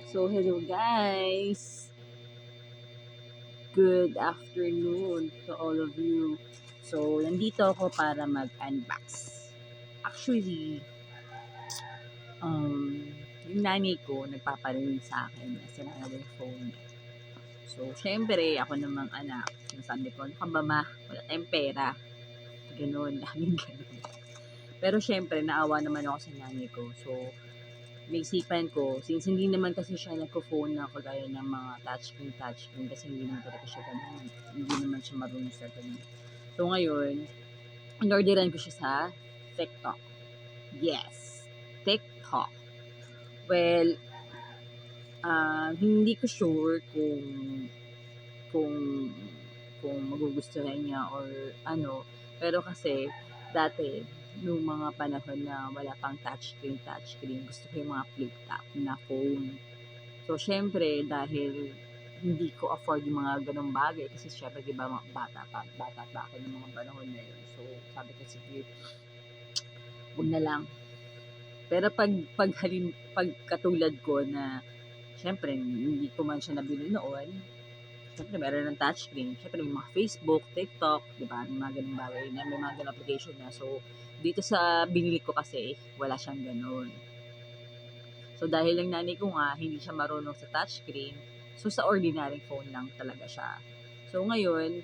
So, hello guys! Good afternoon to all of you. So, nandito ako para mag-unbox. Actually, yung nanay ko nagpaparinig sa akin na sira na yung phone niya. So, syempre, ako namang anak, sinasabi ko, ano ka ba ma? Wala tayong pera. Ganun, laging ganun. Pero syempre, naawa naman ako sa nanay ko. So, naisipan ko, since hindi naman kasi siya nagpo-phone na kagaya ng mga touchscreen kasi hindi naman talaga siya ganun. Hindi naman siya marunong sa ganun. So ngayon, in-orderan ko siya sa TikTok. Yes, TikTok. Well, hindi ko sure kung kung magugustuhan niya or ano. Pero kasi, dati, nung mga panahon na wala pang touchscreen, gusto ko yung mga flip top na phone. So, syempre, dahil hindi ko afford yung mga ganong bagay kasi syempre, di ba, bata pa ako ng mga panahon na yun. So, sabi ko, sige, huwag na lang. Pero pag katulad ko na, syempre, hindi ko man siya nabili noon, syempre, meron ng touchscreen. Syempre, may mga Facebook, TikTok, di ba? May mga ganung bagay na, may mga ganung application na. So, dito sa binili ko kasi, wala siyang ganun. So, dahil lang nanay ko nga, hindi siya marunong sa touchscreen, so sa ordinary phone lang talaga siya. So, ngayon,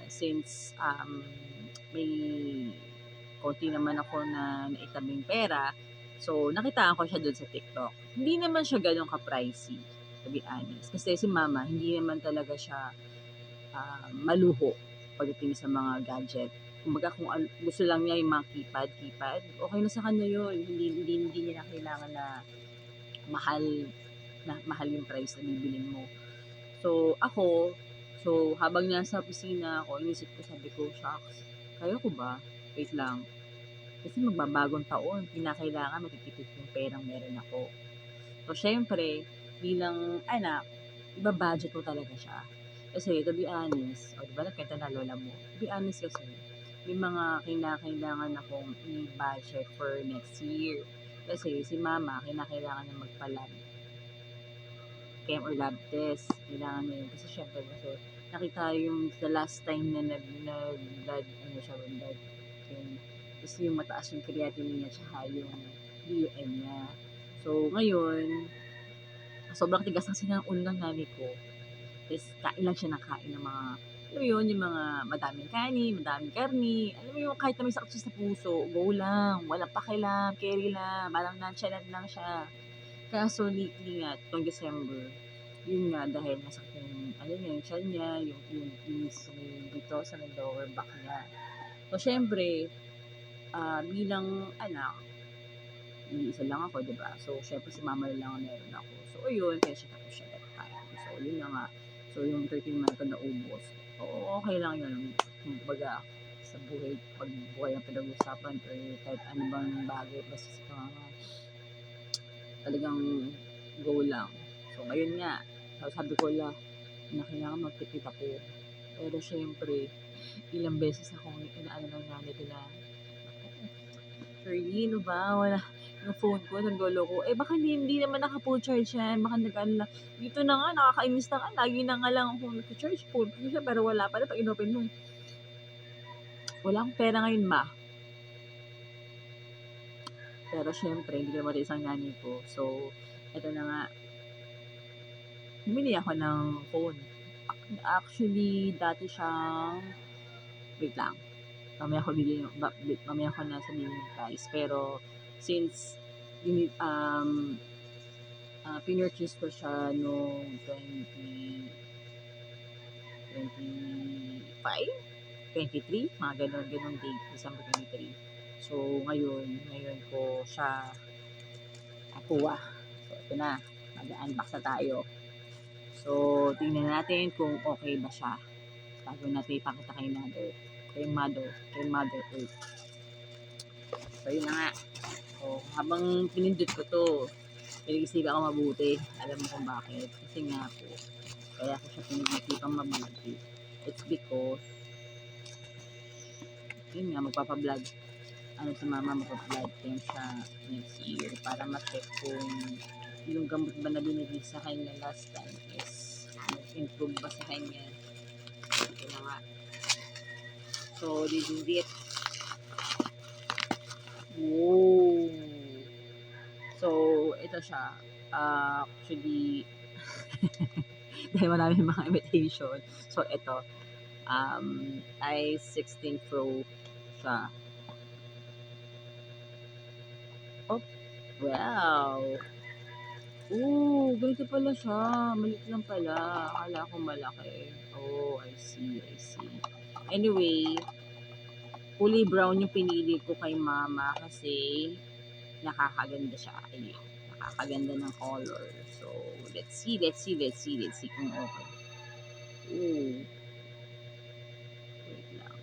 since may konti naman ako na naitabing pera, so nakitaan ko siya doon sa TikTok. Hindi naman siya ganun ka-pricey, to be honest. Kasi si mama, hindi naman talaga siya maluho pagdating sa mga gadget. Kumbaga kung gusto lang niya yung mga keypad, okay na sa kanya yun. Hindi niya na kailangan na mahal yung price na bibilin mo. So, habang nasa opisina ako, inisip ko, sabi ko, shucks, kaya ko ba? Wait lang. Kasi magbabagong taon, kinakailangan matitipid yung perang meron ako. So, syempre, bilang anak, iba-budget mo talaga siya. Kasi, to be honest, o diba nagkwenta na lola mo, to be honest kasi, may mga kinakailangan akong i-budget for next year. Kasi si mama, kinakailangan na magpa-lab chem or lab test. Kailangan na yun. Kasi syempre, kasi nakita yung the last time na nag-blood, ano siya, blood chem. Kasi yung mataas yung creatinine niya, tsaka yung BUN niya. So, ngayon, sobrang tigas ng sinang ulo ng nanay ko. Tapos, kain lang siya ng kain ng mga, alam mo yun, yung mga madaming kanin, madaming karni. Alam mo yung kahit na may sakit siya sa puso, go lang, walang pakialam, carry lang, parang nonchalant lang siya. Kaso lately nga, itong December, yun nga, dahil nasakit yung, ano niya, yung chan niya, yung dito sa may lower back niya. So, syempre, bilang anak, hindi isa lang ako, diba? So, syempre, si mama lang ang meron ako. So, ayun, kaya siya tapos siya that time. So, yun na nga. So, yung 13 months ko na ubos. Oo, okay lang yun. Kumbaga, sa buhay, pag buhay ang pinag-usapan or kahit ano bang bagay, basta sa talagang go lang. So, ngayon nga, sabi ko lang, na kailangan magtipid ako. Pero syempre, ilang beses akong inaano ng nanay ko na, Charlene, ba? Wala, yung phone ko, nagloloko. Baka hindi naman naka-full charge yan. Baka nag-ano lang. Dito na nga, nakakainis na nga. Lagi na nga lang akong nag-charge phone ko siya, pero wala pala. Pag inopen mo, wala akong pera ngayon, ma. Pero syempre, hindi ko naman isang nanay ko. So, eto na nga, bumili ako ng phone. Actually, dati siyang, wait lang, mamaya ko na sabihin yung price. Pero, since, pinurchase ko siya noong 2025, 23, mga ganun date, December 23. So, ngayon ko siya nakuha. So, ito na, mag-unbox na tayo. So, tingnan natin kung okay ba siya. Bago natin ipakita kay mother earth. So, yun na nga. So, habang pinindot ko to, pinag-isipan ako mabuti. Alam mo kung bakit. Kasi nga po, kaya ko siya pinag-isipang mabuti. It's because, yun nga, magpapablog. Si mama magpa-blood chem siya next year para ma-check kung yung gamot ba na binigay sa kanya last time is improve ba sa kanya. Ito na nga. So, this is it. Whoa! So, ito siya. Actually, dahil maraming mga imitation. So, ito. i16 Pro siya. Oh, wow! Ganito pala siya. Maliit lang pala. Akala ko malaki. Oh, I see. Anyway, kulay brown yung pinili ko kay mama kasi nakakaganda siya. Ayun, nakakaganda ng color. So, let's see kung okay. Ooh, wait lang.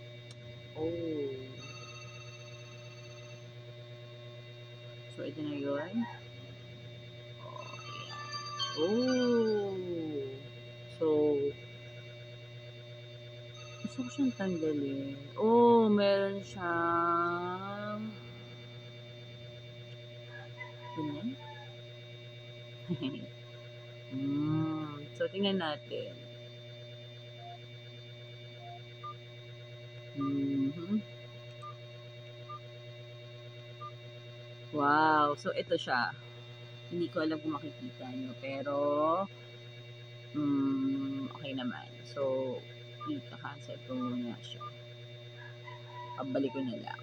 Oh. So, ito na yun. Oh, ayan. Oh. So, gusto ko siyang tanggalin. Oh, meron siyang ganyan. So, tingnan natin. Mhm. Wow! So, ito siya. Hindi ko alam kung makikita nyo. Pero, okay naman. So, i-cancel ko muna siya. Pabalik ko na lang.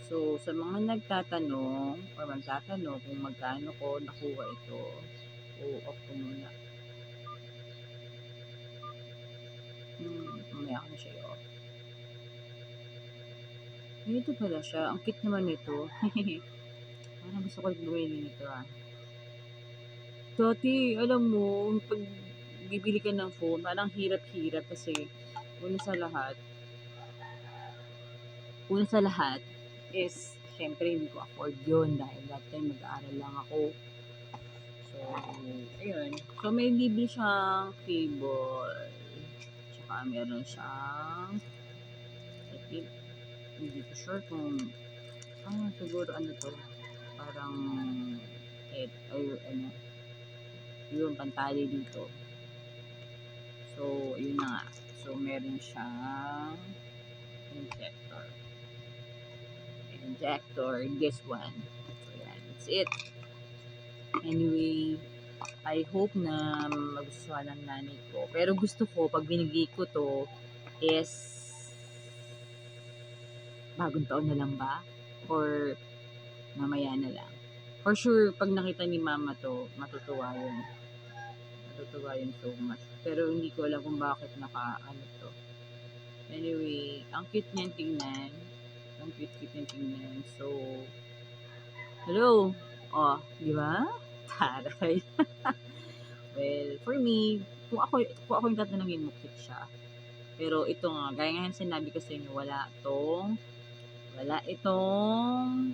So, sa mga nagtatanong or magtatanong kung magkano ko nakuha ito, off ko muna. Mamaya ko na siya i-off. Ganito pala siya. Ang cute naman nito. Parang gusto ko bumili nito Dati, alam mo, pag bibili ka ng phone, parang hirap-hirap kasi una sa lahat is, syempre hindi ko afford yun dahil that time mag-aaral lang ako. So, ayun. So, may libre siyang cable. Tsaka meron siyang, I think, hindi ko sure kung, siguro ano to, parang, yung pantali dito. So, yun na nga. So, meron siyang injector, this one. So, yan, that's it. Anyway, I hope na magustuhan ng nanay ko. Pero gusto ko, pag binigay ko to, is bagong taon na lang ba? Or mamaya na lang? For sure, pag nakita ni mama to, matutuwa yun. Matutuwa yun so much. Pero hindi ko alam kung bakit to. Anyway, ang cute niyan tingnan. Ang cute niyan tingnan. So, hello! Oh, di ba? Taray. Well, for me, kung ako yung tatanungin mo, cute siya. Pero ito nga, gaya nga yung sinabi ko sa inyo, wala itong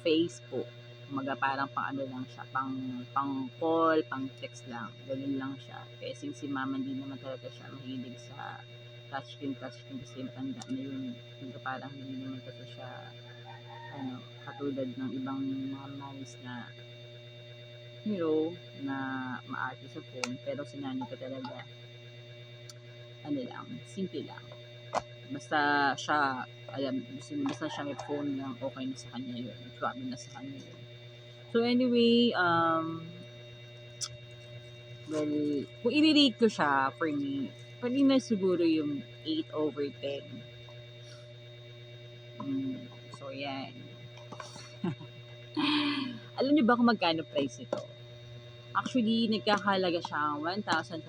Facebook. Kumaga parang pang ano lang siya, pang call, pang text lang. Ganun lang siya. Kasi si mama hindi naman talaga siya mahilig sa touchscreen kasi matanda na yun. Kumaga parang hindi naman kasi siya katulad ng ibang mga moms na na maarte sa phone. Pero si nanay ko talaga, simple lang. Basta siya, basta siya may phone lang, okay na sa kanya yun. Swabe na sa kanya yun. So anyway, well, kung i-rate ko siya, for me, pwede na siguro yung 8/10. So yan. Alam niyo ba kung magkano price ito? Actually, nagkakahalaga siyang 1,500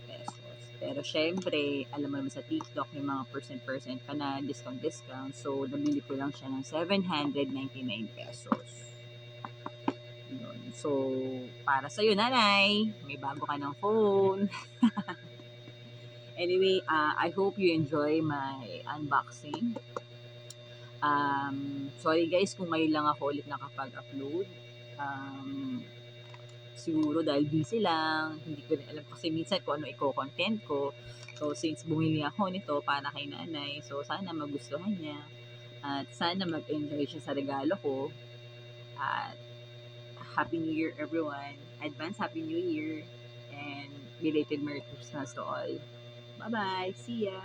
pesos. Pero syempre, alam mo naman sa TikTok, may mga percent pa na discount. So, nabili ko lang siya ng 799 pesos. Yun. So, para sa'yo, nanay, may bago ka ng phone. Anyway, I hope you enjoy my unboxing. Sorry guys kung ngayon lang ako ulit nakapag-upload. Siguro dahil busy lang, hindi ko rin alam kasi minsan kung ano i-content ko. So, since bumili ako nito para kay nanay, so sana magustuhan niya. At sana mag-enjoy siya sa regalo ko. At Happy New Year, everyone. Advance Happy New Year. And belated Merry Christmas to all. Bye-bye. See ya.